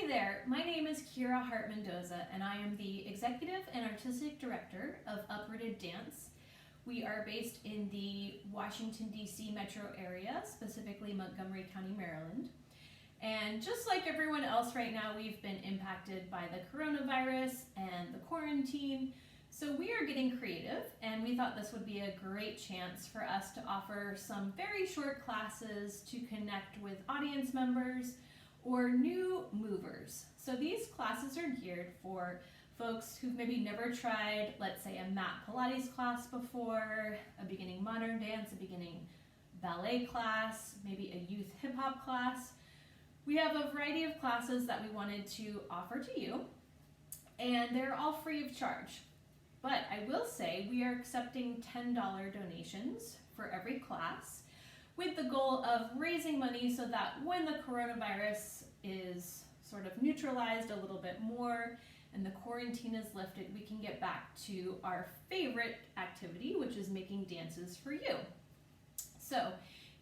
there, my name is Kira Hart-Mendoza and I am the Executive and Artistic Director of UpRooted Dance. We are based in the Washington, D.C. metro area, specifically Montgomery County, Maryland. And just like everyone else right now, we've been impacted by the coronavirus and the quarantine. So we are getting creative, and we thought this would be a great chance for us to offer some very short classes to connect with audience members or new movers. So these classes are geared for folks who've maybe never tried, let's say, a mat Pilates class before, a beginning modern dance, a beginning ballet class, maybe a youth hip hop class. We have a variety of classes that we wanted to offer to you, and they're all free of charge. But I will say we are accepting $10 donations for every class, with the goal of raising money so that when the coronavirus is sort of neutralized a little bit more and the quarantine is lifted, we can get back to our favorite activity, which is making dances for you. So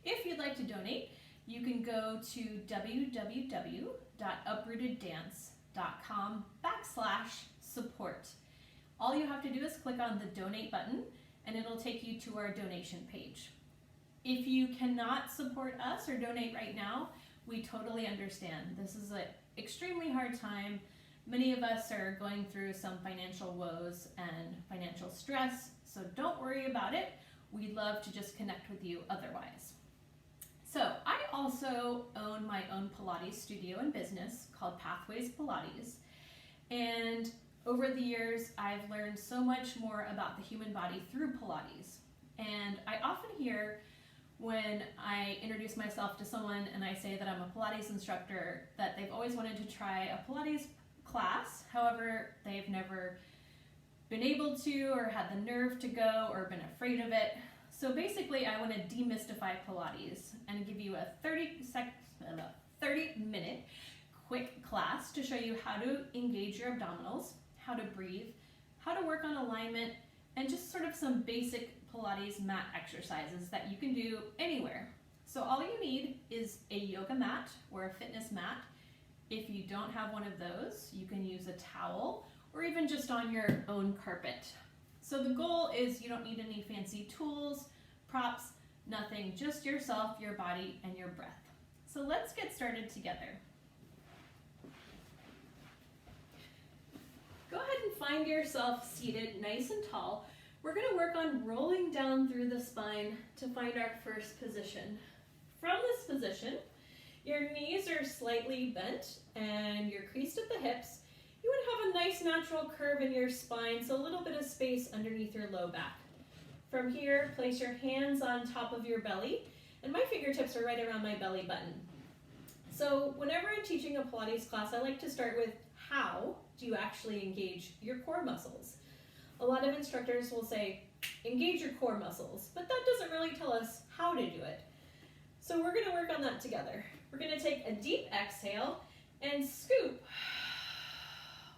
if you'd like to donate, you can go to www.uprooteddance.com/support. All you have to do is click on the donate button and it'll take you to our donation page. If you cannot support us or donate right now, we totally understand. This is an extremely hard time. Many of us are going through some financial woes and financial stress, so don't worry about it. We'd love to just connect with you otherwise. So I also own my own Pilates studio and business called Pathways Pilates. And over the years, I've learned so much more about the human body through Pilates. And I often hear when I introduce myself to someone and I say that I'm a Pilates instructor, that they've always wanted to try a Pilates class. However, they've never been able to or had the nerve to go or been afraid of it. So basically, I want to demystify Pilates and give you a 30-minute quick class to show you how to engage your abdominals, how to breathe, how to work on alignment, and just sort of some basic Pilates mat exercises that you can do anywhere. So all you need is a yoga mat or a fitness mat. If you don't have one of those, you can use a towel or even just on your own carpet. So the goal is you don't need any fancy tools, props, nothing, just yourself, your body, and your breath. So let's get started together. Go ahead and find yourself seated nice and tall. We're going to work on rolling down through the spine to find our first position. From this position, your knees are slightly bent and you're creased at the hips. You want to have a nice natural curve in your spine, so a little bit of space underneath your low back. From here, place your hands on top of your belly, and my fingertips are right around my belly button. So whenever I'm teaching a Pilates class, I like to start with how do you actually engage your core muscles. A lot of instructors will say, engage your core muscles, but that doesn't really tell us how to do it. So we're going to work on that together. We're going to take a deep exhale and scoop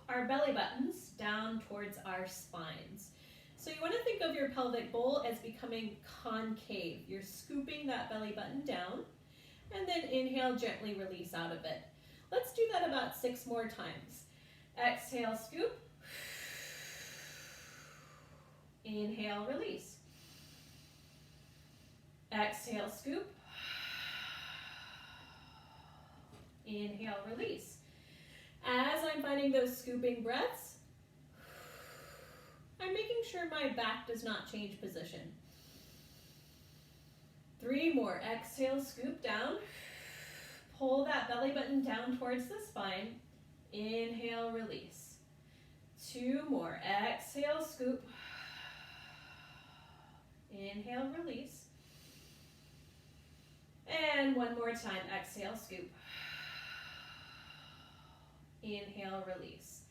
our belly buttons down towards our spines. So you want to think of your pelvic bowl as becoming concave. You're scooping that belly button down, and then inhale, gently release out of it. Let's do that about 6 more times. Exhale, scoop. Inhale, release. Exhale, scoop. Inhale, release. As I'm finding those scooping breaths, I'm making sure my back does not change position. 3 more. Exhale, scoop down. Pull that belly button down towards the spine. Inhale, release. 2 more. Exhale, scoop. Inhale, release. And 1 more time. Exhale, scoop. Inhale, release.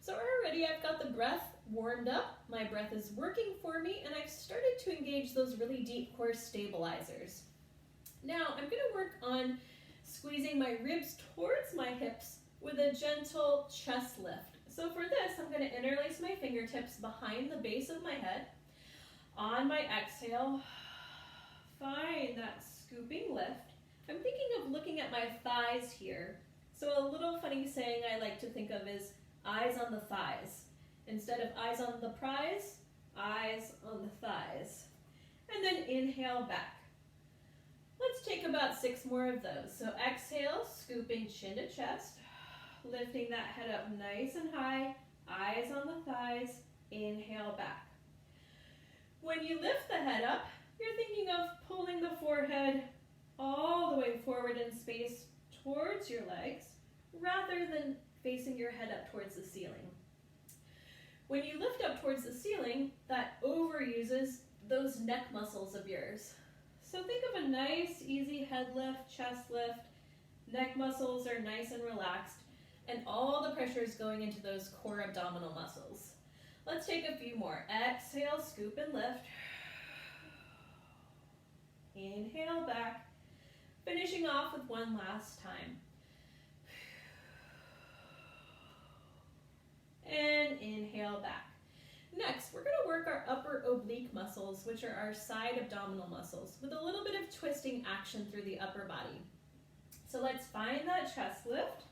So already I've got the breath warmed up. My breath is working for me, and I've started to engage those really deep core stabilizers. Now I'm going to work on squeezing my ribs towards my hips with a gentle chest lift. So for this, I'm going to interlace my fingertips behind the base of my head. On my exhale, find that scooping lift. I'm thinking of looking at my thighs here, So a little funny saying I like to think of is eyes on the thighs. Instead of eyes on the prize, eyes on the thighs. And then inhale back. Let's take about 6 more of those. So exhale, scooping chin to chest, lifting that head up nice and high, eyes on the thighs, inhale back. When you lift the head up, you're thinking of pulling the forehead all the way forward in space towards your legs, rather than facing your head up towards the ceiling. When you lift up towards the ceiling, that overuses those neck muscles of yours. So think of a nice, easy head lift, chest lift. Neck muscles are nice and relaxed, and all the pressure is going into those core abdominal muscles. Let's take a few more. Exhale, scoop and lift. Inhale back. Finishing off with one last time. And inhale back. Next, we're going to work our upper oblique muscles, which are our side abdominal muscles, with a little bit of twisting action through the upper body. So let's find that chest lift.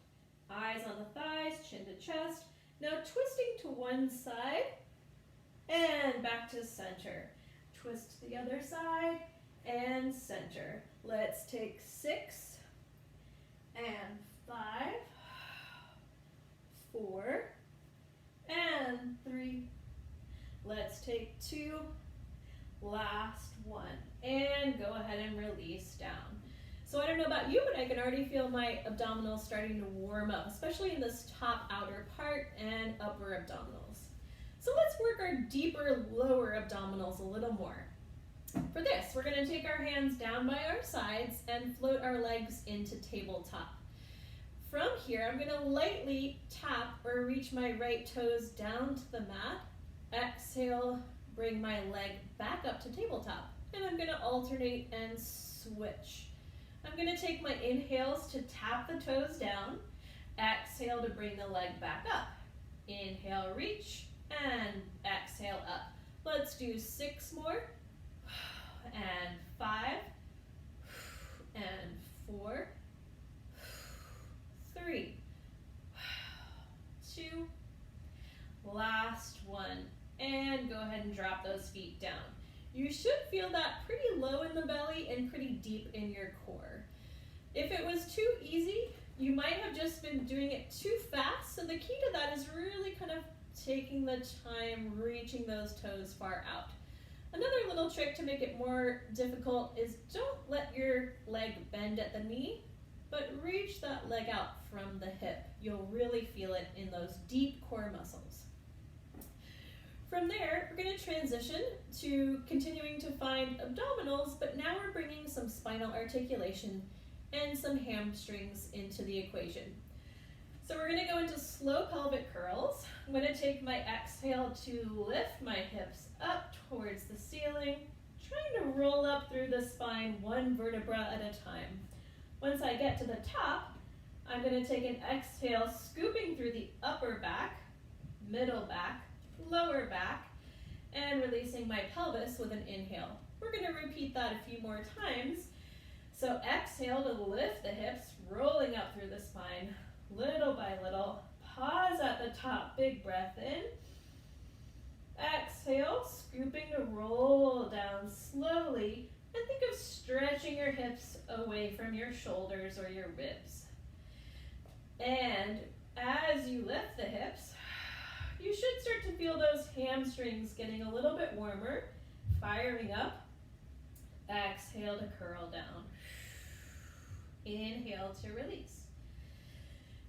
Eyes on the thighs, chin to chest. Now twisting to one side and back to center. Twist to the other side and center. Let's take 6 and 5, 4, and 3. Let's take 2, last 1, and go ahead and release down. So I don't know about you, but I can already feel my abdominals starting to warm up, especially in this top outer part and upper abdominals. So let's work our deeper lower abdominals a little more. For this, we're going to take our hands down by our sides and float our legs into tabletop. From here, I'm going to lightly tap or reach my right toes down to the mat. Exhale, bring my leg back up to tabletop. And I'm going to alternate and switch. I'm going to take my inhales to tap the toes down. Exhale to bring the leg back up. Inhale, reach, and exhale up. Let's do 6 more. And 5, and 4, 3, 2, last 1, and go ahead and drop those feet down. You should feel that pretty low in the belly and pretty deep in your core. If it was too easy, you might have just been doing it too fast, so the key to that is really kind of taking the time, reaching those toes far out. Another little trick to make it more difficult is don't let your leg bend at the knee, but reach that leg out from the hip. You'll really feel it in those deep core muscles. From there, we're going to transition to continuing to find abdominals, but now we're bringing some spinal articulation and some hamstrings into the equation. So we're going to go into slow pelvic curls. I'm going to take my exhale to lift my hips up towards the ceiling, trying to roll up through the spine one vertebra at a time. Once I get to the top, I'm going to take an exhale, scooping through the upper back, middle back, lower back, and releasing my pelvis with an inhale. We're going to repeat that a few more times. So exhale to lift the hips, rolling up through the spine, little by little. Pause at the top, big breath in. Exhale, scooping to roll down slowly, and think of stretching your hips away from your shoulders or your ribs. And as you lift the hips, you should start to feel those hamstrings getting a little bit warmer, firing up. Exhale to curl down. Inhale to release.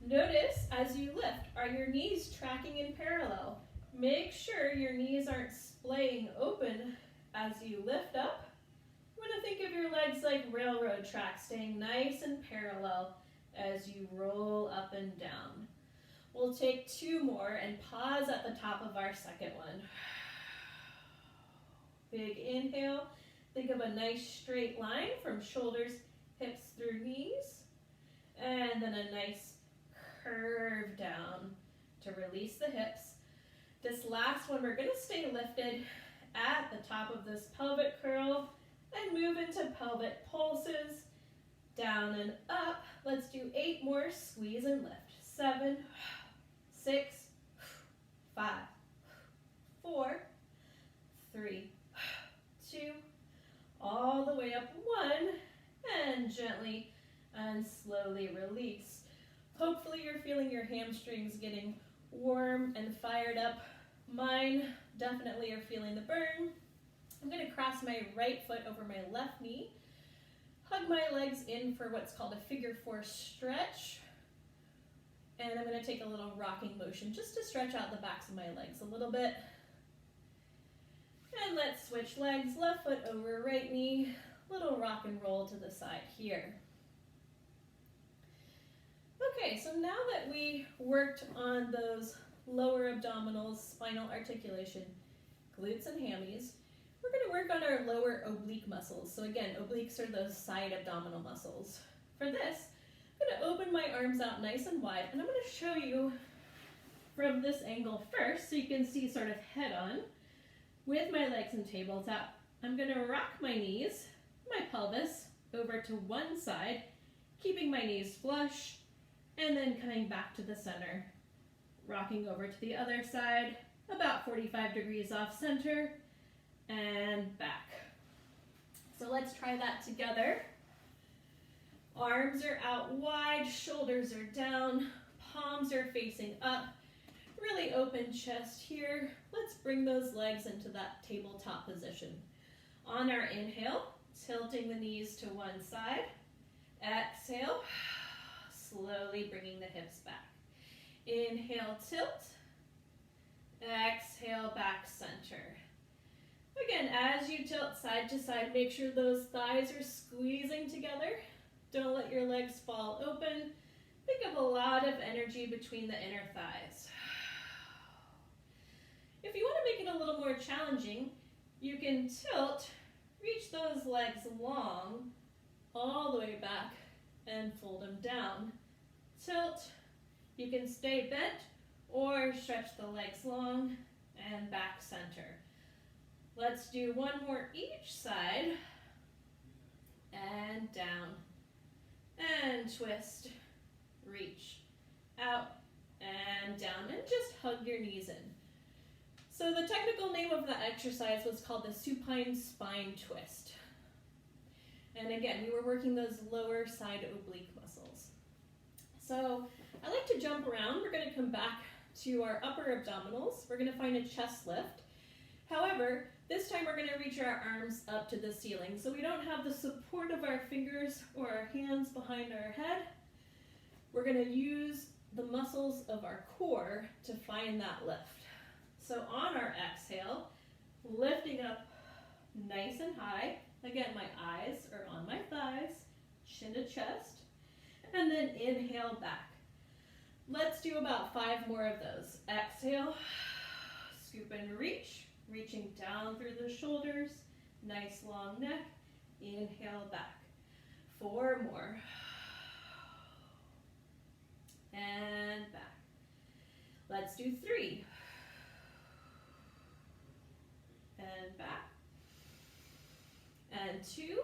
Notice as you lift, are your knees tracking in parallel? Make sure your knees aren't splaying open as you lift up. You want to think of your legs like railroad tracks, staying nice and parallel as you roll up and down. We'll take 2 more and pause at the top of our second one. Big inhale. Think of a nice straight line from shoulders, hips through knees. And then a nice curve down to release the hips. This last one, we're going to stay lifted at the top of this pelvic curl and move into pelvic pulses Down and up. Let's do 8 more. Squeeze and lift. 7, 6, 5, 4, 3, 2, all the way up 1, and gently and slowly release. Hopefully you're feeling your hamstrings getting warm and fired up. Mine definitely are feeling the burn. I'm going to cross my right foot over my left knee, hug my legs in for what's called a figure 4 stretch, and I'm going to take a little rocking motion just to stretch out the backs of my legs a little bit. And let's switch legs, left foot over right knee, little rock and roll to the side here. Okay, so now that we worked on those lower abdominals, spinal articulation, glutes and hammies, we're going to work on our lower oblique muscles. So again, obliques are those side abdominal muscles. For this, I'm going to open my arms out nice and wide, and I'm going to show you from this angle first so you can see sort of head on with my legs and tabletop. I'm going to rock my knees, my pelvis over to one side, keeping my knees flush, and then coming back to the center, rocking over to the other side, about 45 degrees off center, and back. So let's try that together. Arms are out wide, shoulders are down, palms are facing up, really open chest here. Let's bring those legs into that tabletop position. On our inhale, tilting the knees to one side. Exhale, slowly bringing the hips back. Inhale, tilt. Exhale, back center. Again, as you tilt side to side, make sure those thighs are squeezing together. Don't let your legs fall open. Pick up a lot of energy between the inner thighs. If you want to make it a little more challenging, you can tilt, reach those legs long, all the way back, and fold them down. Tilt, you can stay bent, or stretch the legs long, and back center. Let's do one more each side, and down, and twist, reach, out, and down, and just hug your knees in. So the technical name of the exercise was called the supine spine twist. And again, we were working those lower side oblique muscles. So I like to jump around. We're going to come back to our upper abdominals. We're going to find a chest lift. However, this time we're going to reach our arms up to the ceiling. So we don't have the support of our fingers or our hands behind our head. We're going to use the muscles of our core to find that lift. So on our exhale, lifting up nice and high. Again, my eyes are on my thighs, chin to chest, and then inhale back. Let's do about 5 more of those. Exhale, scoop and reach, reaching down through the shoulders, nice long neck, inhale back. 4 more. And back. Let's do 3. And back. And 2.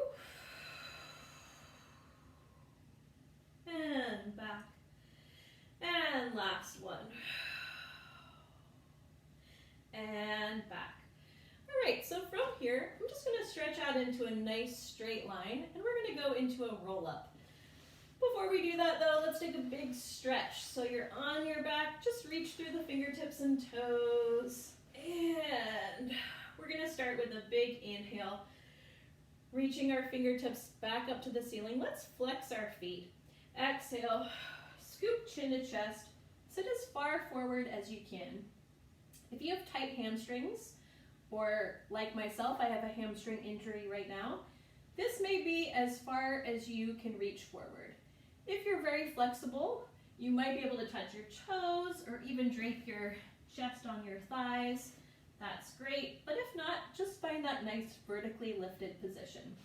And back. And last one. And back. All right, so from here, I'm just going to stretch out into a nice straight line, and we're going to go into a roll-up. Before we do that, though, let's take a big stretch. So you're on your back, just reach through the fingertips and toes, and we're going to start with a big inhale, reaching our fingertips back up to the ceiling. Let's flex our feet. Exhale, scoop chin to chest, sit as far forward as you can. If you have tight hamstrings, or like myself, I have a hamstring injury right now, this may be as far as you can reach forward. If you're very flexible, you might be able to touch your toes or even drape your chest on your thighs. That's great, but if not, just find that nice vertically lifted position.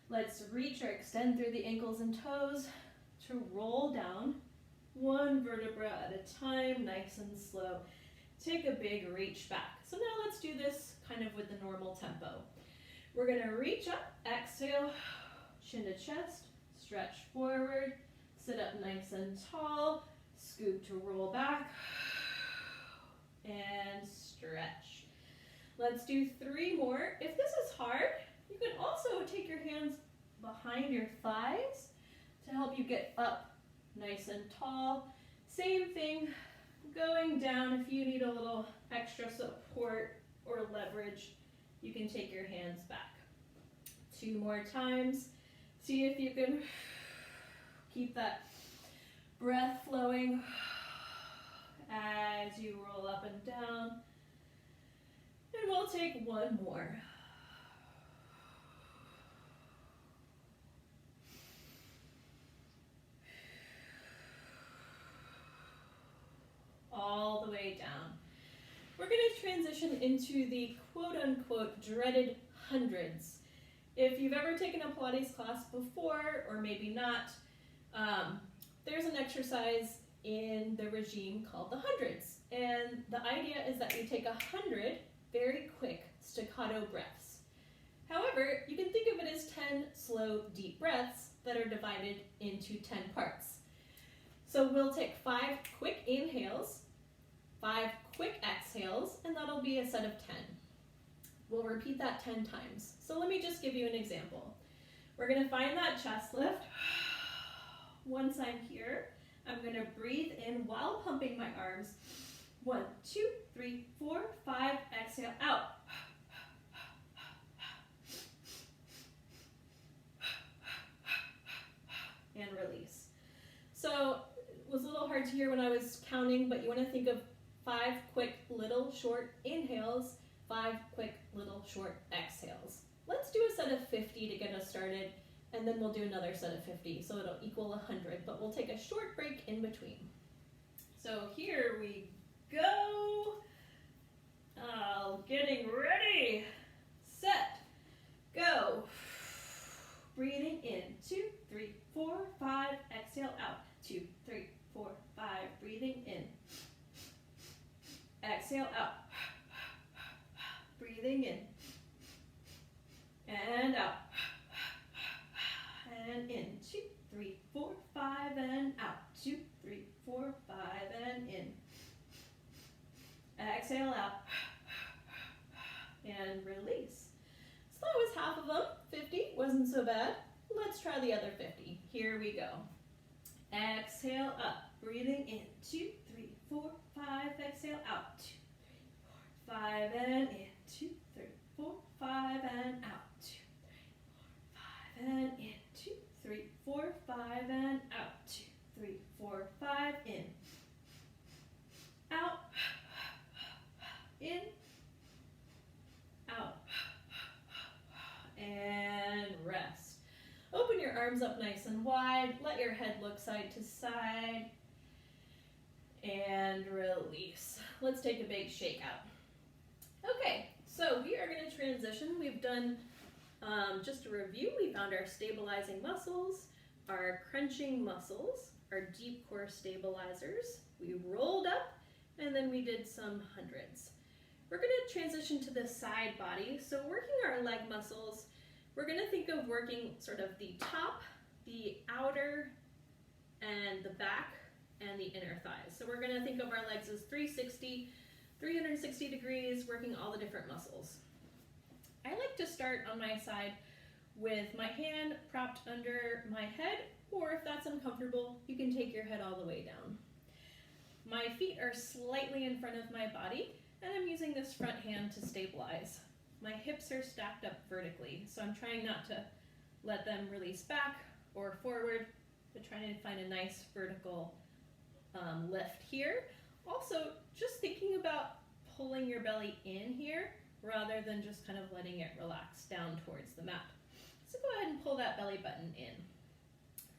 Let's reach or extend through the ankles and toes to roll down, one vertebra at a time, nice and slow. Take a big reach back. So now let's do this kind of with the normal tempo. We're going to reach up, exhale, chin to chest, Stretch forward, sit up nice and tall, scoop to roll back, and stretch. Let's do 3 more. If this is hard, you can also take your hands behind your thighs to help you get up nice and tall. Same thing, going down. If you need a little extra support or leverage, you can take your hands back. 2 more times. See if you can keep that breath flowing as you roll up and down. And we'll take 1 more. All the way down. We're going to transition into the quote-unquote dreaded hundreds. If you've ever taken a Pilates class before, or maybe not, there's an exercise in the regime called the hundreds. And the idea is that you take 100 very quick staccato breaths. However, you can think of it as 10 slow, deep breaths that are divided into 10 parts. So we'll take 5 quick inhales, 5 quick exhales, and that'll be a set of 10. We'll repeat that 10 times. So let me just give you an example. We're going to find that chest lift. Once I'm here, I'm going to breathe in while pumping my arms. 1, 2, 3, 4, 5, exhale out. And release. So it was a little hard to hear when I was counting, but you want to think of 5 quick little short inhales, 5 quick little short exhales. Let's do a set of 50 to get us started, and then we'll do another set of 50, so it'll equal 100, but we'll take a short break in between. So here we go. Getting ready. Set. Go. Breathing in. 2, 3, 4, 5. Exhale out. 2, 3, 4, 5. Breathing in. Exhale out. Breathing in. And out. And in. 2, 3, 4, 5. And out. 2, 3, 4, 5. And in. Exhale out. And release. So that was half of them. 50 wasn't so bad. Let's try the other 50. Here we go. Exhale up. Breathing in. 2, 3, 4, 5. Exhale out. 2, 3, 4, 5. And in. 2, 3, 4, 5. And out. 2, 3, 4, 5. And in. 2, 3, 4, 5. And out. 2, 3, 4, 5. In. Out. In. Out. And rest. Open your arms up nice and wide. Let your head look side to side. And release. Let's take a big shake out. Okay, so we are going to transition. We've done, just a review, we found our stabilizing muscles, our crunching muscles, our deep core stabilizers. We rolled up, and then we did some hundreds. We're going to transition to the side body. So working our leg muscles, we're going to think of working sort of the top, the outer, and the back, and the inner thighs. So we're going to think of our legs as 360 degrees, working all the different muscles. I like to start on my side with my hand propped under my head, or if that's uncomfortable, you can take your head all the way down. My feet are slightly in front of my body, and I'm using this front hand to stabilize. My hips are stacked up vertically, so I'm trying not to let them release back or forward, but trying to find a nice vertical lift here. Also, just thinking about pulling your belly in here rather than just kind of letting it relax down towards the mat. So go ahead and pull that belly button in.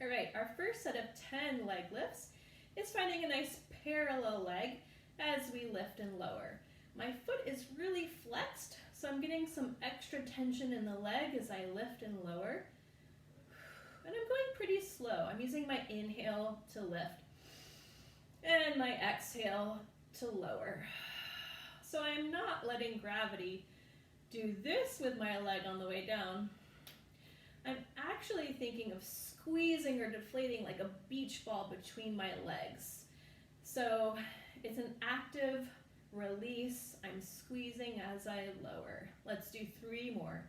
All right, our first set of 10 leg lifts is finding a nice parallel leg as we lift and lower. My foot is really flexed, so I'm getting some extra tension in the leg as I lift and lower. And I'm going pretty slow. I'm using my inhale to lift and my exhale to lower. So I'm not letting gravity do this with my leg on the way down. I'm actually thinking of squeezing or deflating like a beach ball between my legs. So it's an active release. I'm squeezing as I lower. Let's do 3 more.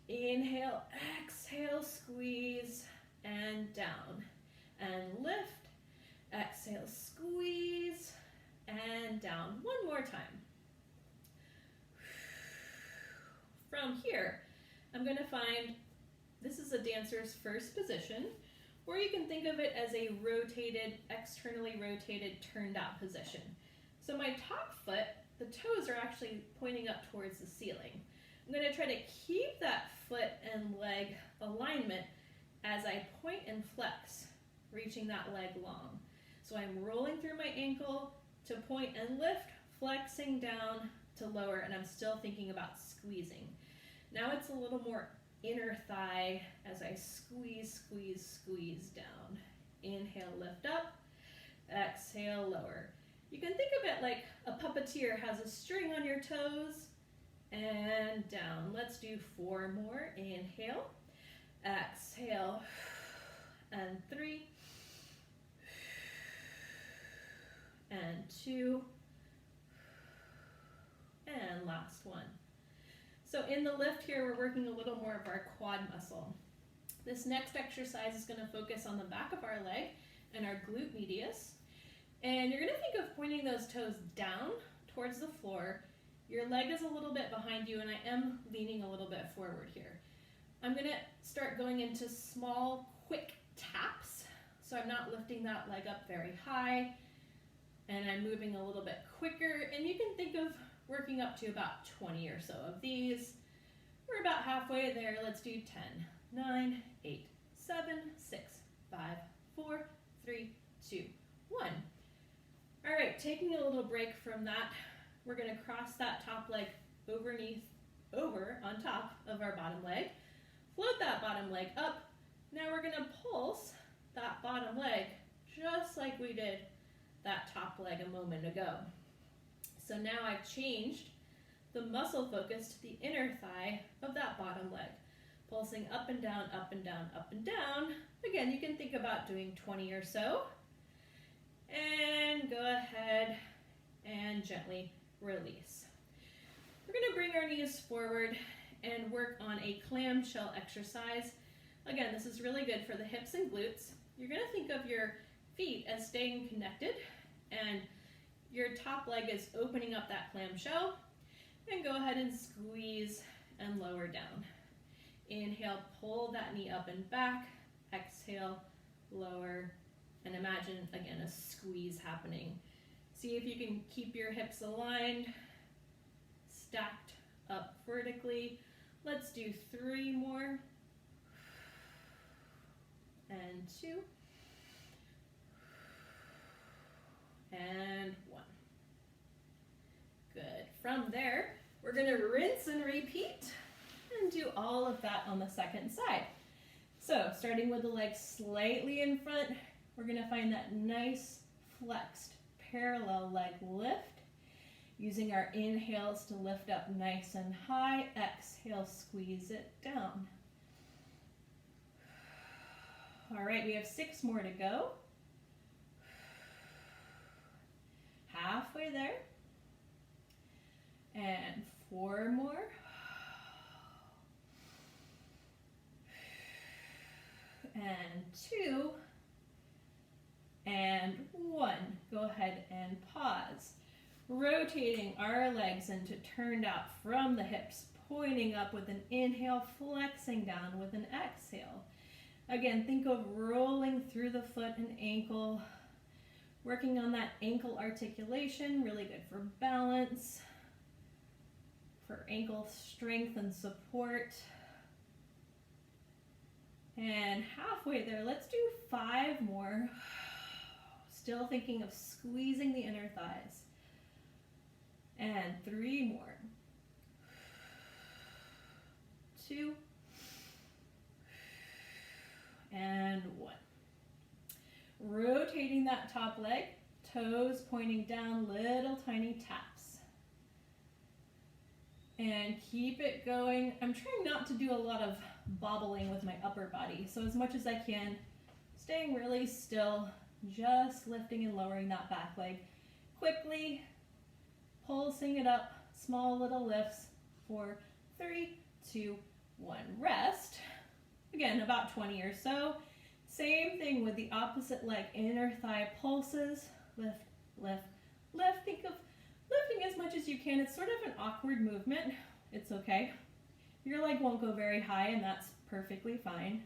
Inhale, exhale, squeeze, and down. And lift, exhale, squeeze, and down. One more time. From here, I'm going to find, this is a dancer's first position, or you can think of it as a rotated, externally rotated, turned out position. So my top foot, the toes are actually pointing up towards the ceiling. I'm going to try to keep that foot and leg alignment as I point and flex, reaching that leg long. So I'm rolling through my ankle to point and lift, flexing down to lower, and I'm still thinking about squeezing. Now it's a little more inner thigh as I squeeze, squeeze, squeeze down. Inhale, lift up. Exhale, lower. You can think of it like a puppeteer has a string on your toes and down. Let's do 4 more. Inhale, exhale, and 3, and 2, and last one. So in the lift here, we're working a little more of our quad muscle. This next exercise is going to focus on the back of our leg and our glute medius. And you're going to think of pointing those toes down towards the floor. Your leg is a little bit behind you, and I am leaning a little bit forward here. I'm going to start going into small, quick taps. So I'm not lifting that leg up very high, and I'm moving a little bit quicker. And you can think of working up to about 20 or so of these. We're about halfway there. Let's do 10, 9, 8, 7, 6, 5, 4, 3, 2, 1. All right, taking a little break from that, we're going to cross that top leg over on top of our bottom leg. Float that bottom leg up. Now we're going to pulse that bottom leg just like we did that top leg a moment ago. So now I've changed the muscle focus to the inner thigh of that bottom leg. Pulsing up and down, up and down, up and down. Again, you can think about doing 20 or so. And go ahead and gently release. We're going to bring our knees forward and work on a clamshell exercise. Again, this is really good for the hips and glutes. You're going to think of your feet as staying connected, and your top leg is opening up that clamshell. And go ahead and squeeze and lower down. Inhale, pull that knee up and back. Exhale, lower. And imagine, again, a squeeze happening. See if you can keep your hips aligned, stacked up vertically. Let's do 3 more. And 2. And 1. Good. From there, we're going to rinse and repeat and do all of that on the second side. So starting with the legs slightly in front, we're going to find that nice flexed parallel leg lift. Using our inhales to lift up nice and high. Exhale, squeeze it down. All right, we have 6 more to go. Halfway there. And 4 more. And 2. And 1. Go ahead and pause. Rotating our legs into turned out from the hips, pointing up with an inhale, flexing down with an exhale. Again, think of rolling through the foot and ankle, working on that ankle articulation, really good for balance, for ankle strength and support. And halfway there, let's do 5 more. Still thinking of squeezing the inner thighs. And 3 more. 2. And 1. Rotating that top leg, toes pointing down, little tiny taps. And keep it going. I'm trying not to do a lot of bobbling with my upper body. So as much as I can, staying really still, just lifting and lowering that back leg. Quickly pulsing it up, small little lifts for 3, 2, 1. Rest. Again, about 20 or so. Same thing with the opposite leg, inner thigh pulses, lift, lift, lift. Think of lifting as much as you can. It's sort of an awkward movement. It's okay. Your leg won't go very high, and that's perfectly fine.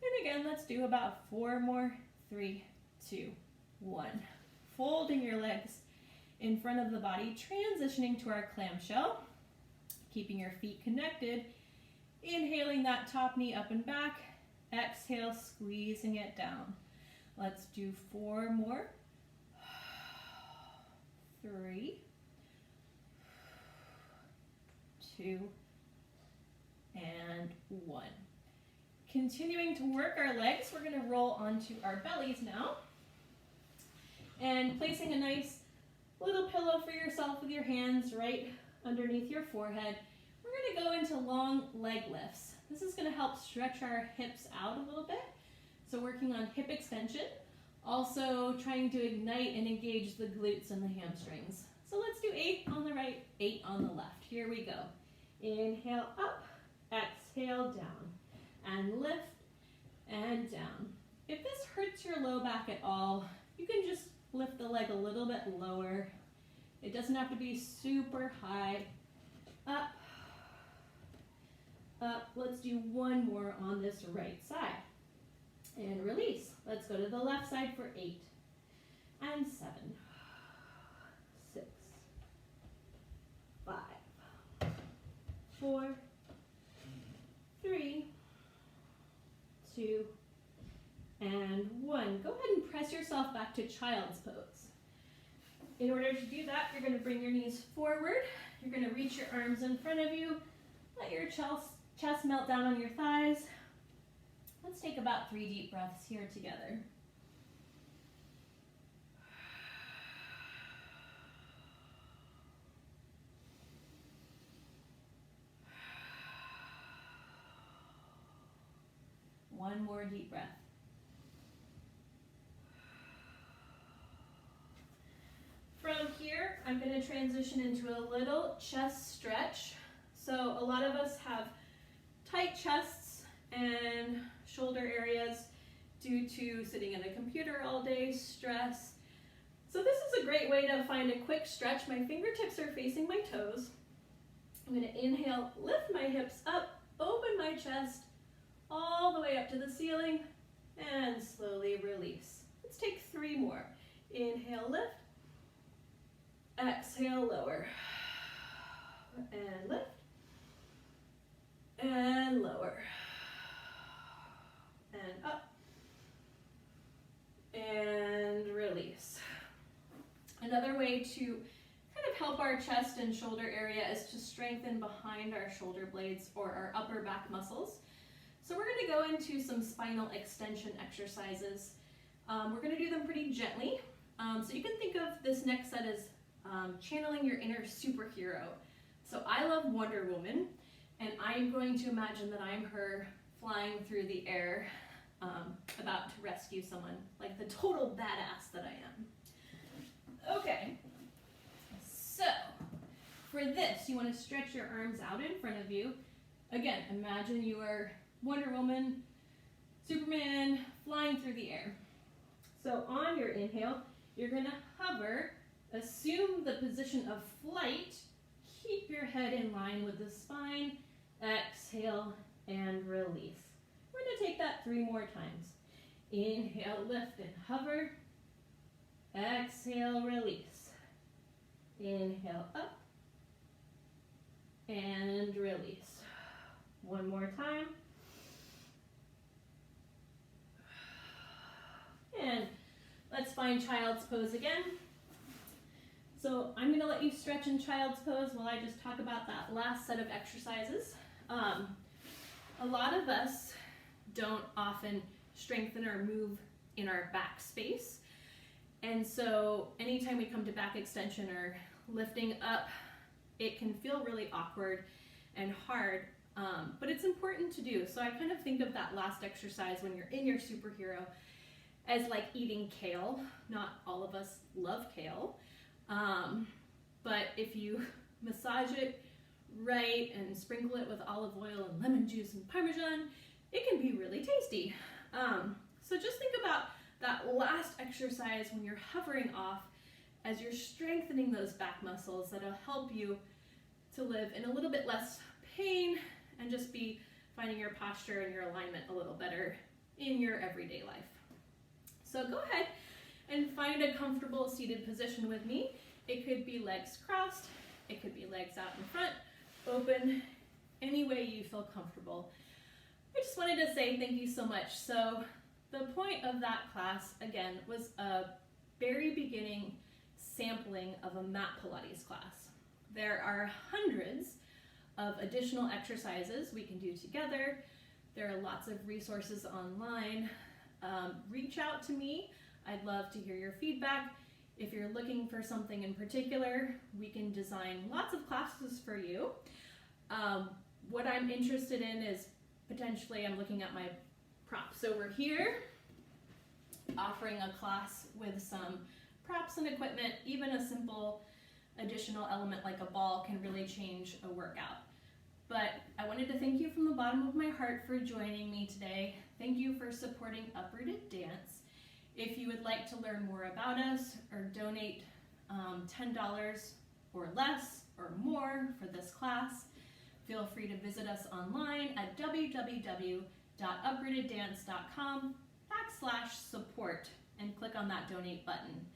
And again, let's do about 4 more. 3, 2, 1. Folding your legs in front of the body, transitioning to our clamshell, keeping your feet connected, inhaling that top knee up and back, exhale, squeezing it down. Let's do 4 more. 3, 2, and 1. Continuing to work our legs, we're going to roll onto our bellies now. And placing a nice little pillow for yourself with your hands right underneath your forehead. We're going to go into long leg lifts. This is going to help stretch our hips out a little bit. So working on hip extension, also trying to ignite and engage the glutes and the hamstrings. So let's do 8 on the right, 8 on the left. Here we go. Inhale up, exhale down, and lift and down. If this hurts your low back at all, you can just lift the leg a little bit lower. It doesn't have to be super high. Up, up. Let's do 1 more on this right side. And release. Let's go to the left side for 8 and 7, 6, 5, 4, 3, 2, and 1. Go ahead and press yourself back to child's pose. In order to do that, you're going to bring your knees forward. You're going to reach your arms in front of you. Let your chest melt down on your thighs. Let's take about 3 deep breaths here together. One more deep breath. From here, I'm going to transition into a little chest stretch. So a lot of us have tight chests and shoulder areas due to sitting at a computer all day, stress. So this is a great way to find a quick stretch. My fingertips are facing my toes. I'm going to inhale, lift my hips up, open my chest, all the way up to the ceiling, and slowly release. Let's take 3 more. Inhale, lift. Exhale, lower. And lift. And lower. And up. And release. Another way to kind of help our chest and shoulder area is to strengthen behind our shoulder blades or our upper back muscles. So we're going to go into some spinal extension exercises. We're going to do them pretty gently. So you can think of this next set as channeling your inner superhero. So I love Wonder Woman, and I'm going to imagine that I'm her flying through the air, about to rescue someone, like the total badass that I am. Okay, so for this, you want to stretch your arms out in front of you. Again, imagine you are Wonder Woman, Superman, flying through the air. So on your inhale, you're going to hover, assume the position of flight, keep your head in line with the spine, exhale, and release. We're going to take that 3 more times. Inhale, lift and hover. Exhale, release. Inhale, up. And release. 1 more time. And let's find child's pose again. So I'm going to let you stretch in child's pose while I just talk about that last set of exercises. A lot of us don't often strengthen or move in our back space. And so anytime we come to back extension or lifting up, it can feel really awkward and hard but it's important to do. So I kind of think of that last exercise when you're in your superhero as like eating kale. Not all of us love kale, but if you massage it right and sprinkle it with olive oil and lemon juice and Parmesan, it can be really tasty. So just think about that last exercise when you're hovering off as you're strengthening those back muscles that'll help you to live in a little bit less pain and just be finding your posture and your alignment a little better in your everyday life. So go ahead and find a comfortable seated position with me. It could be legs crossed, it could be legs out in front, open, any way you feel comfortable. I just wanted to say thank you so much. So the point of that class, again, was a very beginning sampling of a mat Pilates class. There are hundreds of additional exercises we can do together. There are lots of resources online. Reach out to me. I'd love to hear your feedback. If you're looking for something in particular, we can design lots of classes for you. What I'm interested in is potentially, I'm looking at my props over here, offering a class with some props and equipment. Even a simple additional element like a ball can really change a workout. But I wanted to thank you from the bottom of my heart for joining me today. Thank you for supporting UpRooted Dance. If you would like to learn more about us or donate $10 or less or more for this class, feel free to visit us online at www.uprooteddance.com/support and click on that donate button.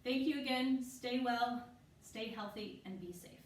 Thank you again. Stay well, stay healthy, and be safe.